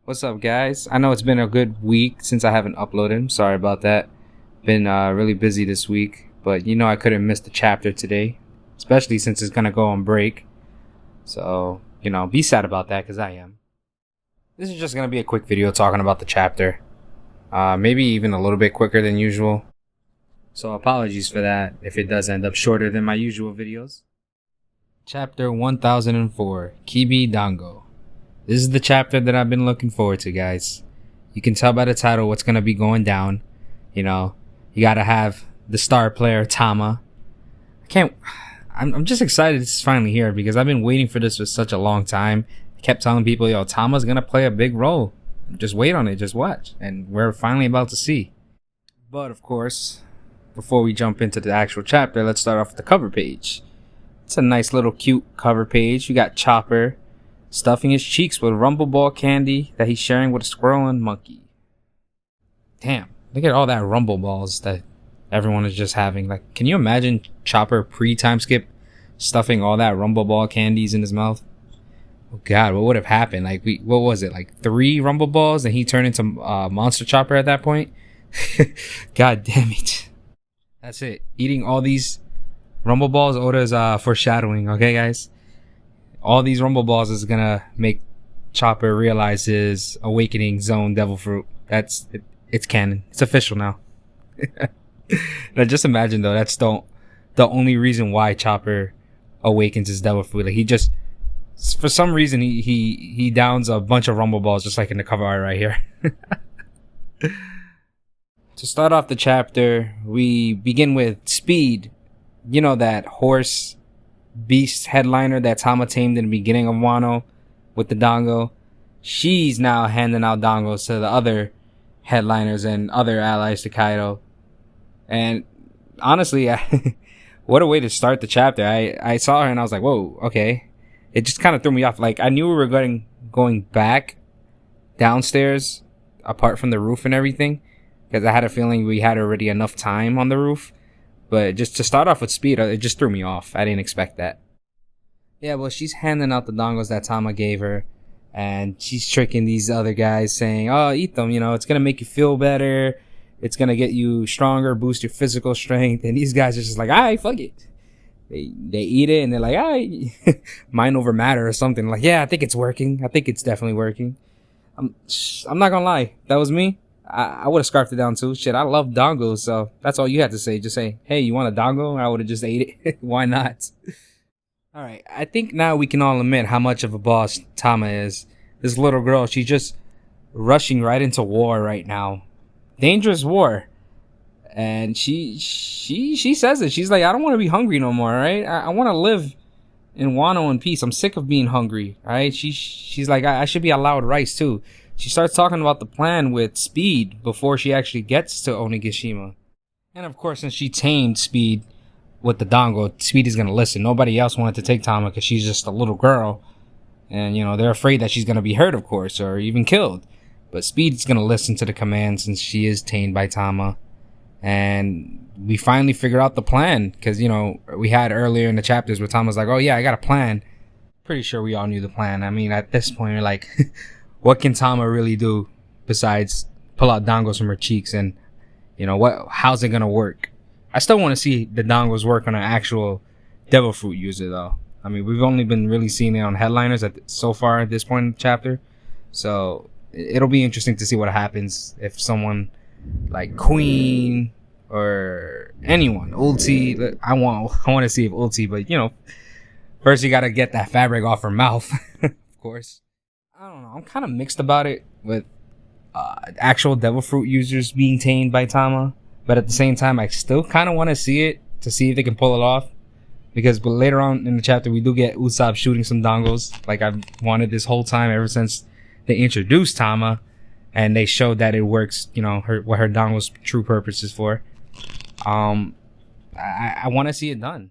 What's up, guys? I know it's been a good week since I haven't uploaded. Sorry about that. Been really busy this week, but I couldn't miss the chapter today, especially since it's gonna go on break. So, be sad about that because I am. This is just gonna be a quick video talking about the chapter. Maybe even a little bit quicker than usual. So apologies for that if it does end up shorter than my usual videos. Chapter 1004, Kibi Dango. This is the chapter that I've been looking forward to, guys. You can tell by the title what's going to be going down. You gotta have the star player, Tama. I'm just excited it's finally here because I've been waiting for this for such a long time. I kept telling people, Tama's going to play a big role. Just wait on it, just watch. And we're finally about to see. But of course, before we jump into the actual chapter, let's start off with the cover page. It's a nice little cute cover page. You got Chopper stuffing his cheeks with Rumble Ball candy that he's sharing with a squirrel and monkey. Damn, look at all that Rumble Balls that everyone is just having. Like, can you imagine Chopper pre-time skip stuffing all that Rumble Ball candies in his mouth? Oh god, what would have happened? Like, what was it? Like 3 Rumble Balls and he turned into Monster Chopper at that point? God damn it. That's it. Eating all these Rumble Balls, Oda's foreshadowing, okay guys? All these Rumble Balls is gonna make Chopper realize his awakening zone devil fruit. It's canon. It's official now. Now just imagine though, that's the only reason why Chopper awakens his devil fruit. Like he just, for some reason, he downs a bunch of Rumble Balls just like in the cover art right here. To start off the chapter, we begin with Speed. That horse beast headliner that Tama tamed in the beginning of Wano with the dango. She's now handing out dongos to the other headliners and other allies to Kaido. And honestly, what a way to start the chapter. I saw her and I was like, whoa, okay. It just kind of threw me off. Like, I knew we were going back downstairs apart from the roof and everything, because I had a feeling we had already enough time on the roof. But just to start off with Speed, it just threw me off. I didn't expect that. Yeah, well, she's handing out the dongos that Tama gave her. And she's tricking these other guys saying, oh, eat them. It's going to make you feel better. It's going to get you stronger, boost your physical strength. And these guys are just like, alright, fuck it. They eat it and they're like, alright, mind over matter or something. Like, yeah, I think it's working. I think it's definitely working. I'm not going to lie. That was me. I would have scarfed it down too. Shit, I love dongos, so that's all you had to say. Just say, hey, you want a dongo? I would have just ate it. Why not? Alright, I think now we can all admit how much of a boss Tama is. This little girl, she's just rushing right into war right now. Dangerous war. And she says it. She's like, I don't want to be hungry no more, right? I want to live in Wano in peace. I'm sick of being hungry, right? She's like, I should be allowed rice too. She starts talking about the plan with Speed before she actually gets to Onigashima. And of course, since she tamed Speed with the dango, Speed is going to listen. Nobody else wanted to take Tama because she's just a little girl. And, they're afraid that she's going to be hurt, of course, or even killed. But Speed's going to listen to the command since she is tamed by Tama. And we finally figure out the plan because, we had earlier in the chapters where Tama's like, oh yeah, I got a plan. Pretty sure we all knew the plan. I mean, at this point, you're like... what can Tama really do besides pull out dongos from her cheeks? And, how's it going to work? I still want to see the dongos work on an actual devil fruit user, though. I mean, we've only been really seeing it on headliners so far at this point in the chapter. So, it'll be interesting to see what happens if someone like Queen or anyone, Ulti. I want to see if Ulti, but, first you got to get that fabric off her mouth, of course. I don't know. I'm kind of mixed about it with actual devil fruit users being tamed by Tama. But at the same time, I still kind of want to see it to see if they can pull it off. Because later on in the chapter, we do get Usopp shooting some dongos. Like I've wanted this whole time ever since they introduced Tama. And they showed that it works, what her dongo's true purpose is for. I want to see it done.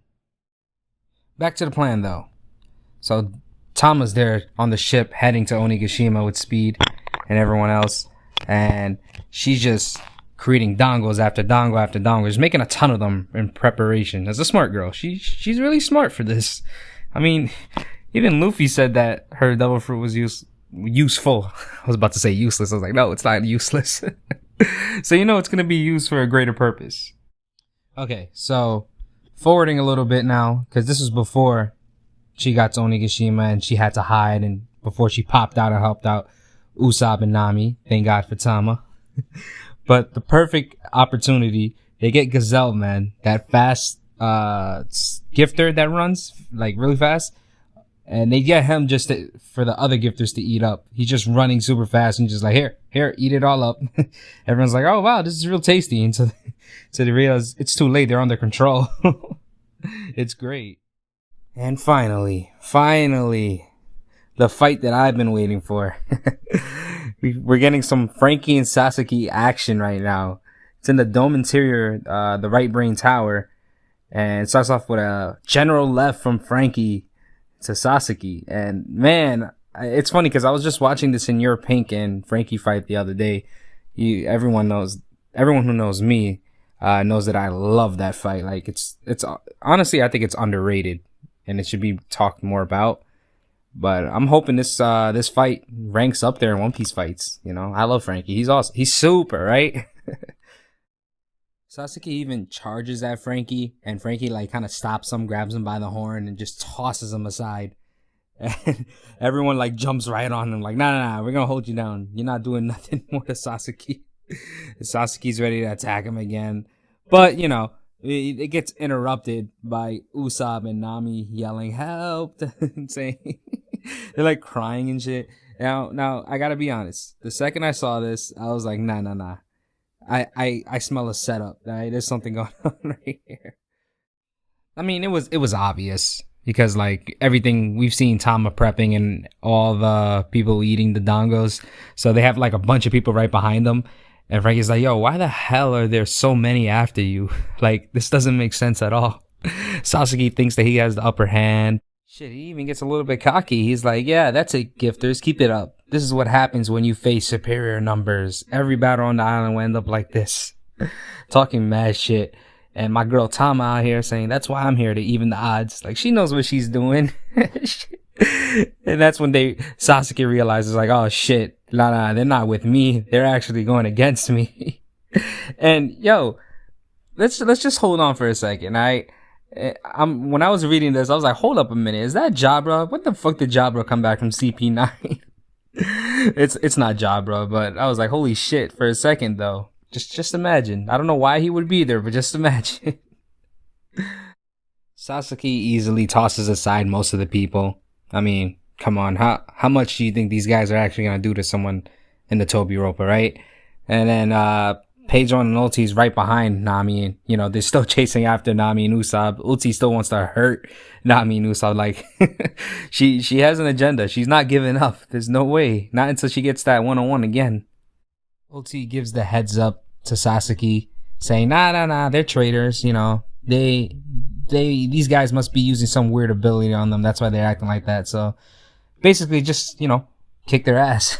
Back to the plan, though. So... Tama's there on the ship heading to Onigashima with Speed and everyone else. And she's just creating dongos after dongo after dongo. She's making a ton of them in preparation. As a smart girl. She's really smart for this. I mean, even Luffy said that her devil fruit was useful. I was about to say useless. I was like, no, it's not useless. So it's gonna be used for a greater purpose. Okay, so forwarding a little bit now, because this was before she got to Onigashima and she had to hide, and before she popped out and helped out Usopp and Nami. Thank God for Tama. But the perfect opportunity, they get Gazelle, man, that fast gifter that runs like really fast, and they get him just for the other gifters to eat up. He's just running super fast and just like, here, eat it all up. Everyone's like, oh wow, this is real tasty. And so they realize it's too late. They're under control. It's great. And finally, the fight that I've been waiting for. We're getting some Frankie and Sasuke action right now. It's in the dome interior, the right brain tower. And it starts off with a general left from Frankie to Sasuke. And man, it's funny because I was just watching this in Your Pink and Frankie fight the other day. Everyone who knows me, knows that I love that fight. Like it's honestly, I think it's underrated and it should be talked more about. But I'm hoping this fight ranks up there in One Piece fights. I love Frankie. He's awesome. He's super, right? Sasuke even charges at Frankie, and Frankie like kind of stops him, grabs him by the horn, and just tosses him aside. And everyone like jumps right on him, like, nah, we're gonna hold you down. You're not doing nothing more to Sasuke. Sasuke's ready to attack him again, but it gets interrupted by Usopp and Nami yelling "help" and saying they're like crying and shit. Now I gotta be honest. The second I saw this, I was like, nah. I smell a setup. Right? There's something going on right here. I mean, it was obvious because like everything we've seen Tama prepping and all the people eating the dongos, so they have like a bunch of people right behind them. And Frankie's like, yo, why the hell are there so many after you? Like, this doesn't make sense at all. Sasuke thinks that he has the upper hand. Shit, he even gets a little bit cocky. He's like, yeah, that's it, gifters. Keep it up. This is what happens when you face superior numbers. Every battle on the island will end up like this. Talking mad shit. And my girl Tama out here saying, that's why I'm here, to even the odds. Like, she knows what she's doing. And that's when Sasuke realizes, like, oh shit, nah, they're not with me. They're actually going against me. And yo, let's just hold on for a second. When I was reading this, I was like, hold up a minute, is that Jabra? What the fuck did Jabra come back from CP9? It's not Jabra, but I was like, holy shit, for a second though. Just imagine. I don't know why he would be there, but just imagine. Sasuke easily tosses aside most of the people. I mean, come on, how much do you think these guys are actually gonna do to someone in the Toby Ropa, right? And then Pedro and Ulti's right behind Nami, and they're still chasing after Nami and Usopp. Ulti still wants to hurt Nami and Usopp. Like she has an agenda. She's not giving up. There's no way. Not until she gets that 1-on-1 again. Ulti gives the heads up to Sasuke, saying, nah, they're traitors. These guys must be using some weird ability on them. That's why they're acting like that. So basically just, kick their ass.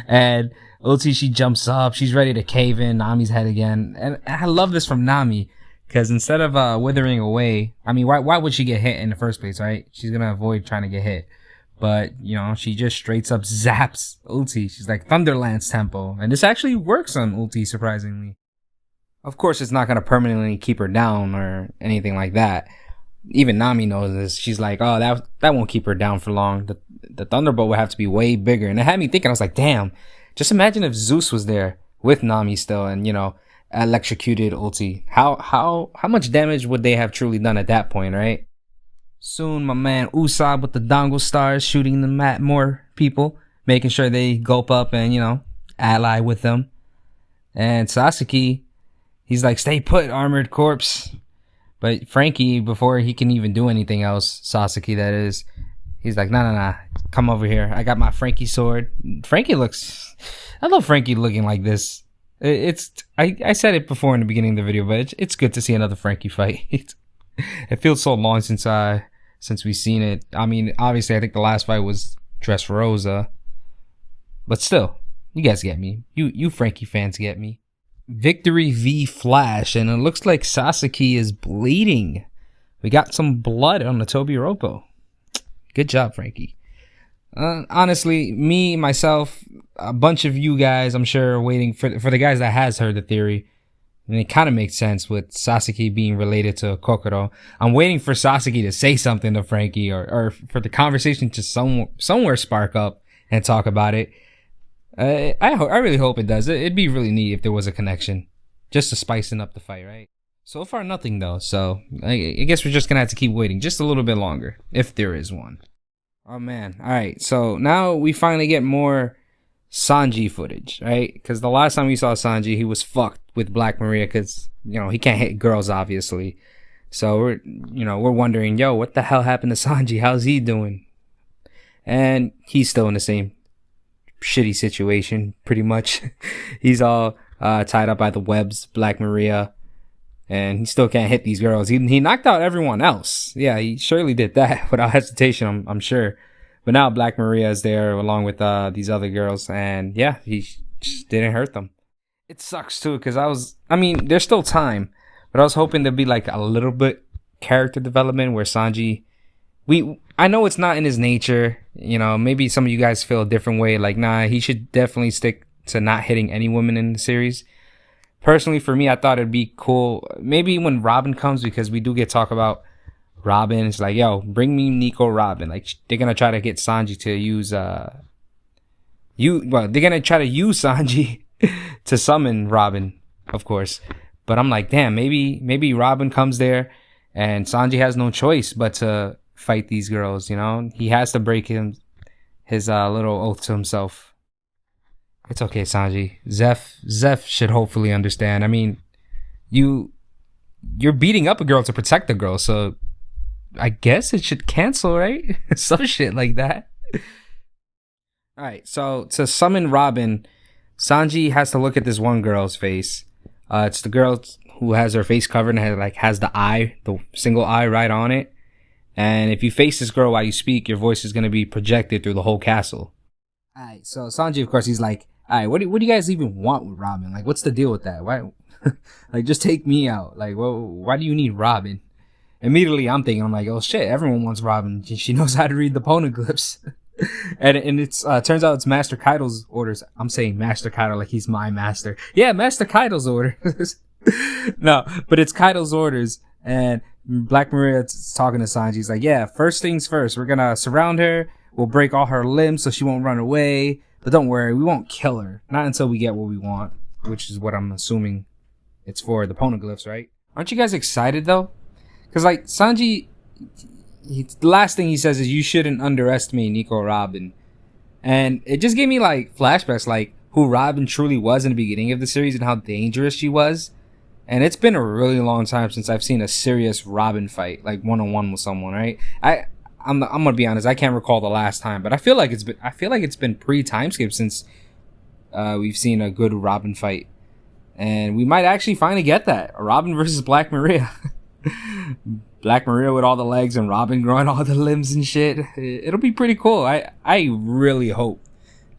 And Ulti, she jumps up. She's ready to cave in Nami's head again. And I love this from Nami, because instead of withering away, I mean, why would she get hit in the first place, right? She's going to avoid trying to get hit. But, she just straight up zaps Ulti. She's like Thunderlance tempo. And this actually works on Ulti, surprisingly. Of course, it's not going to permanently keep her down or anything like that. Even Nami knows this. She's like, oh, that won't keep her down for long. The Thunderbolt would have to be way bigger. And it had me thinking, I was like, damn, just imagine if Zeus was there with Nami still and, electrocuted Ulti. How much damage would they have truly done at that point, right? Soon, my man Usopp with the Dongle Stars shooting them at more people, making sure they gulp up and, ally with them. And Sasuke, he's like, stay put, armored corpse. But Frankie, before he can even do anything else, Sasuke that is, he's like, nah, come over here. I got my Frankie sword. I love Frankie looking like this. I said it before in the beginning of the video, but it's good to see another Frankie fight. It feels so long since we've seen it. I mean, obviously, I think the last fight was Dressrosa, but still, you guys get me. You Frankie fans get me. Victory v Flash, and it looks like Sasuke is bleeding. We got some blood on the Toby Ropo. Good job, Frankie. Honestly, me, myself, a bunch of you guys, I'm sure, are waiting for the guys that has heard the theory. And it kind of makes sense with Sasuke being related to Kokoro. I'm waiting for Sasuke to say something to Frankie or for the conversation to somewhere spark up and talk about it. I really hope it does. It'd be really neat if there was a connection. Just to spicing up the fight, right? So far, nothing though. So I guess we're just going to have to keep waiting just a little bit longer. If there is one. Oh man. Alright, so now we finally get more Sanji footage, right? Because the last time we saw Sanji, he was fucked with Black Maria because, he can't hit girls, obviously. So we're wondering, what the hell happened to Sanji? How's he doing? And he's still in the same shitty situation, pretty much. He's all tied up by the webs, Black Maria, and he still can't hit these girls. He knocked out everyone else. Yeah, he surely did that without hesitation, I'm sure. But now Black Maria is there along with these other girls, and yeah, he just didn't hurt them. It sucks too, because there's still time, but I was hoping there'd be like a little bit character development where Sanji, I know it's not in his nature, maybe some of you guys feel a different way, like, nah, he should definitely stick to not hitting any women in the series. Personally, for me, I thought it'd be cool, maybe when Robin comes, because we do get talk about Robin. It's like, bring me Nico Robin. Like, they're gonna try to get Sanji to use they're gonna try to use Sanji to summon Robin, of course. But I'm like, damn, maybe Robin comes there and Sanji has no choice but to fight these girls, He has to break his little oath to himself. It's okay, Sanji. Zeph should hopefully understand. I mean, you're beating up a girl to protect the girl, so I guess it should cancel, right? Some shit like that. Alright, so to summon Robin, Sanji has to look at this one girl's face. It's the girl who has her face covered and has the single eye right on it. And if you face this girl while you speak, your voice is going to be projected through the whole castle. Alright, so Sanji, of course, he's like, alright, what do you guys even want with Robin? Like, what's the deal with that? Why, just take me out. Like, why do you need Robin? Immediately, I'm thinking, oh shit, everyone wants Robin. She knows how to read the poneglyphs. and it's turns out it's Master Kaido's orders. I'm saying Master Kaido like he's my master. Yeah, Master Kaido's orders. No, but it's Kaido's orders. And Black Maria's talking to Sanji. He's like, yeah, first things first. We're gonna surround her. We'll break all her limbs so she won't run away. But don't worry, we won't kill her. Not until we get what we want. Which is what I'm assuming it's for, the poneglyphs, right? Aren't you guys excited, though? Because, Sanji, the last thing he says is, you shouldn't underestimate Nico Robin. And it just gave me, flashbacks, who Robin truly was in the beginning of the series and how dangerous she was. And it's been a really long time since I've seen a serious Robin fight, one-on-one with someone, right? I'm gonna be honest, I can't recall the last time, but I feel like it's been pre-time skip since we've seen a good Robin fight. And we might actually finally get that. A Robin versus Black Maria. Black Maria with all the legs and Robin growing all the limbs and shit. It'll be pretty cool. I really hope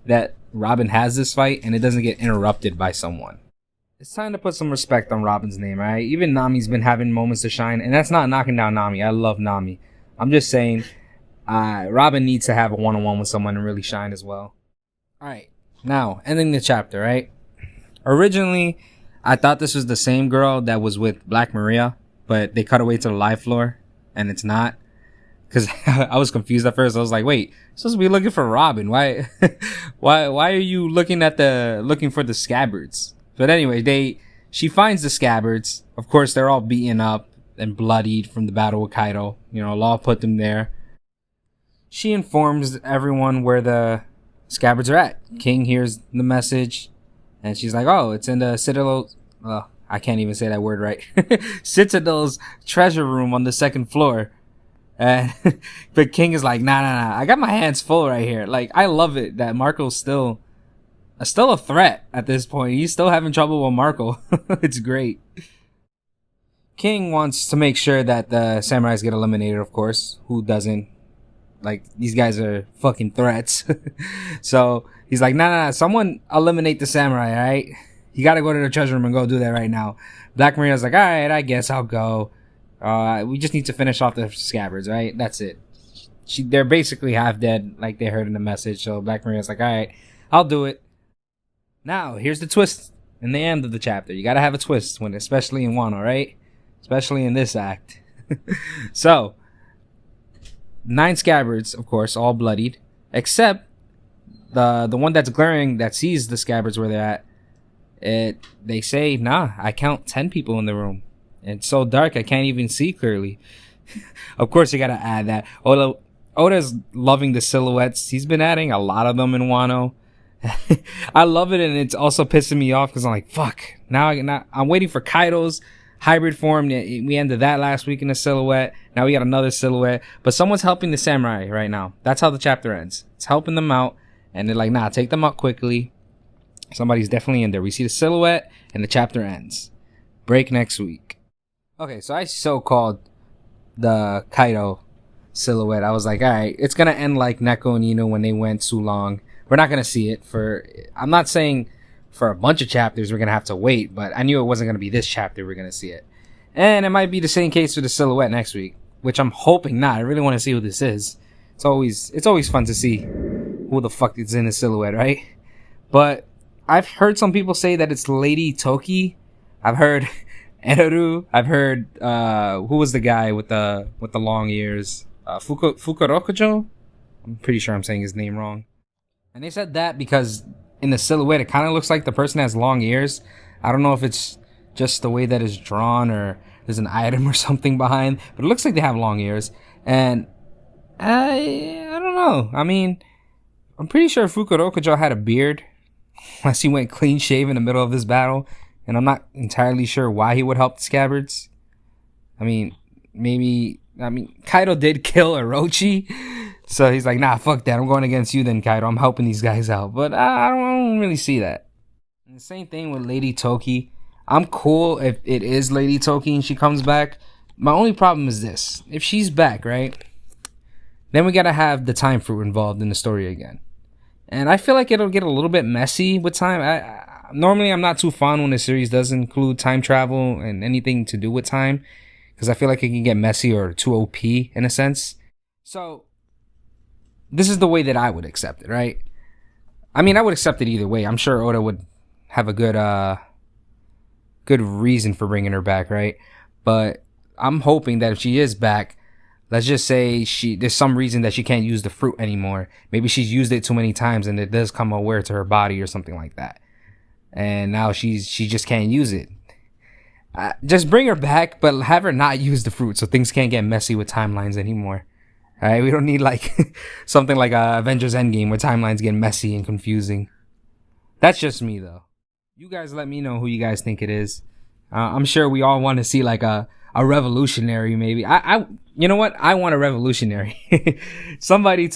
that Robin has this fight and it doesn't get interrupted by someone. It's time to put some respect on Robin's name, right? Even Nami's been having moments to shine, and that's not knocking down Nami. I love Nami. I'm just saying, Robin needs to have a one-on-one with someone and really shine as well. Alright, now, ending the chapter, right? Originally, I thought this was the same girl that was with Black Maria, but they cut away to the live floor, and it's not. Because I was confused at first. I was like, wait, you're supposed to be looking for Robin. Why are you looking for the scabbards? But anyway, she finds the scabbards. Of course, they're all beaten up and bloodied from the battle with Kaido. Law put them there. She informs everyone where the scabbards are at. King hears the message, and she's like, oh, it's in the Citadel. I can't even say that word right. Citadel's treasure room on the second floor. And but King is like, nah. I got my hands full right here. I love it that Marco's still a threat at this point. He's still having trouble with Marco. It's great. King wants to make sure that the samurais get eliminated, of course. Who doesn't? These guys are fucking threats. So he's like, nah, someone eliminate the samurai, alright? You gotta go to the treasure room and go do that right now. Black Maria's like, alright, I guess I'll go. We just need to finish off the scabbards, right? That's it. they're basically half dead, like they heard in the message. So Black Maria's like, all right, I'll do it. Now, here's the twist in the end of the chapter. You gotta have a twist, especially in Wano, right? Especially in this act. So, 9 scabbards, of course, all bloodied, except the one that's glaring, that sees the scabbards where they're at. They say, nah, I count 10 people in the room. It's so dark I can't even see clearly. Of course, you gotta add that. Oda's loving the silhouettes. He's been adding a lot of them in Wano. I love it, and it's also pissing me off because I'm like, fuck. Now I'm waiting for Kaido's hybrid form. We ended that last week in a silhouette. Now we got another silhouette. But someone's helping the samurai right now. That's how the chapter ends. It's helping them out. And they're like, nah, take them out quickly. Somebody's definitely in there. We see the silhouette, and the chapter ends. Break next week. Okay, so I so-called the Kaido silhouette. I was like, all right, it's going to end like Neko and Ino when they went too long. We're not going to see it I'm not saying for a bunch of chapters we're going to have to wait, but I knew it wasn't going to be this chapter we're going to see it. And it might be the same case for the silhouette next week, which I'm hoping not. I really want to see who this is. It's always fun to see who the fuck is in the silhouette, right? But I've heard some people say that it's Lady Toki. I've heard Eroru. I've heard who was the guy with the long ears? Fukurokujo? I'm pretty sure I'm saying his name wrong. And they said that because in the silhouette, it kind of looks like the person has long ears. I don't know if it's just the way that it's drawn or there's an item or something behind, but it looks like they have long ears. And I don't know. I mean, I'm pretty sure Fukurokujo had a beard unless he went clean shave in the middle of this battle. And I'm not entirely sure why he would help the scabbards. I mean, Kaido did kill Orochi. So he's like, nah, fuck that. I'm going against you then, Kaido. I'm helping these guys out. But I don't really see that. And the same thing with Lady Toki. I'm cool if it is Lady Toki and she comes back. My only problem is this. If she's back, right? Then we gotta have the time fruit involved in the story again. And I feel like it'll get a little bit messy with time. Normally, I'm not too fond when a series does include time travel and anything to do with time. Because I feel like it can get messy or too OP in a sense. So this is the way that I would accept it, right? I mean, I would accept it either way. I'm sure Oda would have a good reason for bringing her back, right? But I'm hoping that if she is back, let's just say there's some reason that she can't use the fruit anymore. Maybe she's used it too many times and it does come aware to her body or something like that. And now she just can't use it. Just bring her back, but have her not use the fruit so things can't get messy with timelines anymore. All right, we don't need like something like Avengers Endgame where timelines get messy and confusing. That's just me though. You guys let me know who you guys think it is. I'm sure we all want to see like a revolutionary maybe. You know what? I want a revolutionary. Somebody else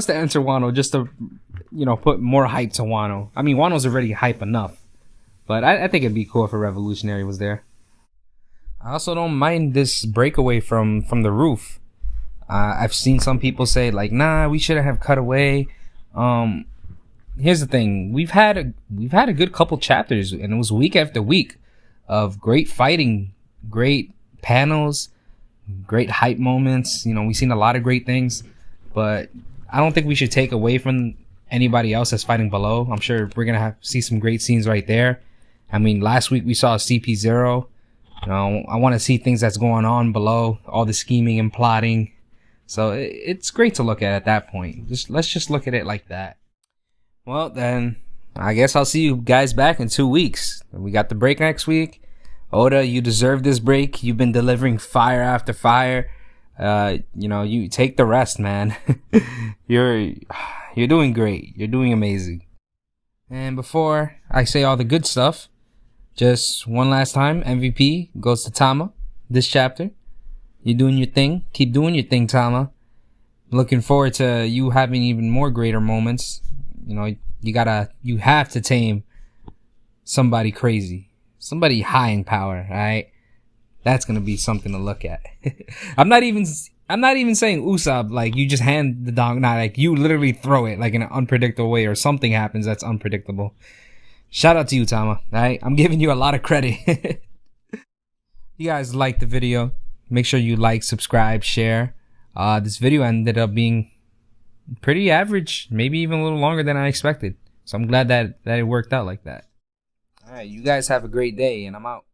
to enter Wano just to, put more hype to Wano. I mean, Wano's already hype enough. But I think it'd be cool if a revolutionary was there. I also don't mind this breakaway from the roof. I've seen some people say like, nah, we shouldn't have cut away. Here's the thing: we've had a good couple chapters, and it was week after week of great fighting, great panels, great hype moments. We've seen a lot of great things, but I don't think we should take away from anybody else that's fighting below. I'm sure we're gonna see some great scenes right there. I mean, last week we saw CP0. I want to see things that's going on below, all the scheming and plotting. So it's great to look at that point. Let's just look at it like that. Well, then I guess I'll see you guys back in 2 weeks. We got the break next week. Oda, you deserve this break. You've been delivering fire after fire. You take the rest, man. You're doing great. You're doing amazing. And before I say all the good stuff, just one last time, MVP goes to Tama this chapter. You're doing your thing. Keep doing your thing, Tama. Looking forward to you having even more greater moments. You have to tame somebody crazy. Somebody high in power, alright? That's gonna be something to look at. I'm not even saying Usopp, like you just hand the dog, not like you literally throw it like in an unpredictable way or something happens that's unpredictable. Shout out to you, Tama. Alright? I'm giving you a lot of credit. You guys like the video. Make sure you like, subscribe, share. This video ended up being pretty average, maybe even a little longer than I expected. So I'm glad that it worked out like that. All right, you guys have a great day, and I'm out.